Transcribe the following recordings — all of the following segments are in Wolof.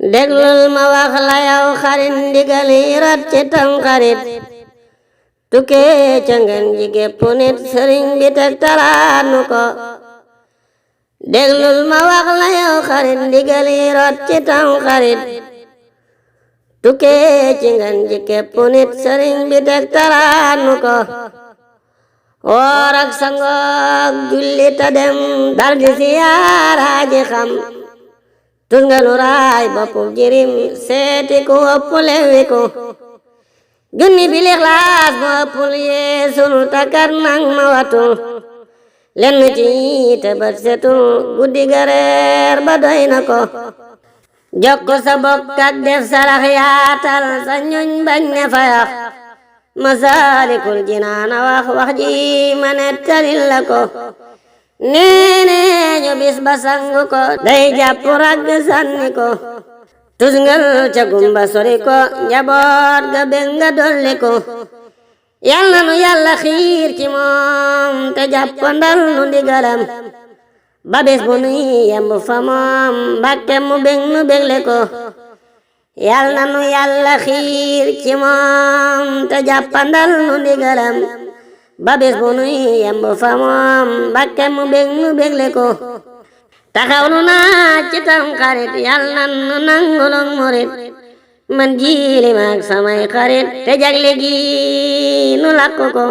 déglul ma wax la yow xarit ndigal yi rot ci Tamxarit tukkee ca ngeen ji gépp nit sëriñ bi teg talaat nu ko déglul ma wax la yow xarit ndigal yi rot ci Tamxarit tukkee ci ngeen ji gépp nit sëriñ bi teg talaat nu ko woor ak sangook julli ta dem dal di siyaara ji xam tus nga nu raay boppu jirim seeti ku ëpp lewiku junni bi lixlaas mu ëppul yeesul takkat nang ma watul lenn ci te bët setul guddi gareer ba doy na ko jokk sa bokk ak def sarax yaatal sa ñoñ bañ ne fayax Masaalikul Jinaan wax ji ma nettalil la ko neene ñu bis ba sangu ko day jàpp ragg sànni ko tusngal ca gumba sori ko njaboot ga bég nga dolli ko yal na nu yàlla xiir ci moom te jàppandal nu ndigalam ba bis bu nuy yemb fa moom Mbàkke mu bég nu bégle ko yal na nu yàlla xiir ci moom te jàppandal nu ndigalam ba bis bu nuy yemb fa moom Mbàkke mu bég nu bégle ko taxawlu naa ci Tamxarit yal na nu nangulug murit man jiili maag samay xarit te jagle gi nu lakku ko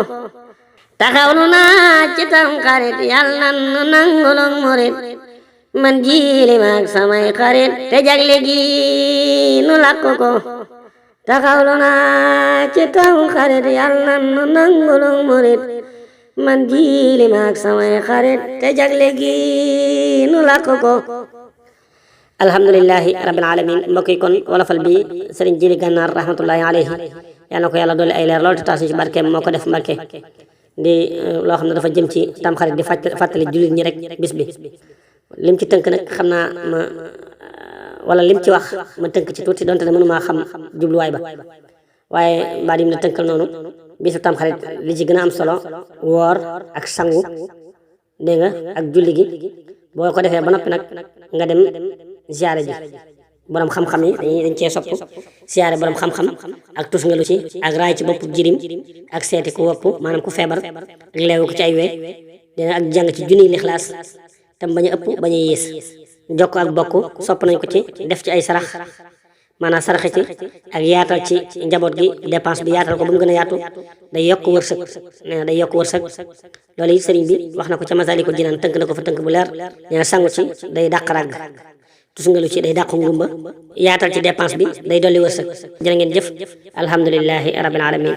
taxawlu naa ci Tamxarit yal na nu nangulug murit man jiili maag samay xarit te jagle gi nu lakku ko taxawlu naa ci Tamxarit yal na nu nangulug murit man jiili maag samay xarit te jagle gi nu lakku ko alhamdulillahi rabbil alamin mbokk yi kon wolofal bi sëriñ Jili Gànnaar rahmatullahi alayhi yal na ko yàlla dolli ay leer lool te taas ñu ci barkeem moo ko def Mbàkke di loo xam ne dafa jëm ci Tamxarit di fàttali jullit ñi rek bis bi lim ci tënk nag xam naa ma wala lim ci wax ma tënk ci tuuti donte ne mënumaa xam jubluwaay ba waaye mbaa dim na tënkal noonu bisu Tamxarit li ci gën a am solo woor ak sangu dégg nga ak julli gi boo ko defee ba noppi nag nga dem ziyaare ji borom xam-xam yi dañ cee sopp ziyaare borom xam-xam ak tus nga lu ci ak raay ci bopp jirim ak seeti ku wopp maanaam ku feebar ak leewu ko ci ay wee dina ak jàng ci junniy lixlaas tam bañ a ëpp bañ a yées jokk ak bokk sopp nañ ko ci def ci ay sarax maanaam saraxe ci ak yaatal ci njaboot gi dépense bi yaatal ko ba mu gën a yaatu day yokk wërsëg nee na day yokk wërsëg loolu it sëriñ bi wax na ko ca Masaalikul Jinaan tënk na ko fa tënk bu leer nee na sangu ci day dàq ràgg tusngalu ci day dàq ngumba yaatal ci dépense bi day dolli wërsëg jërë ngeen jëf alhamdulillahi rabbil alamin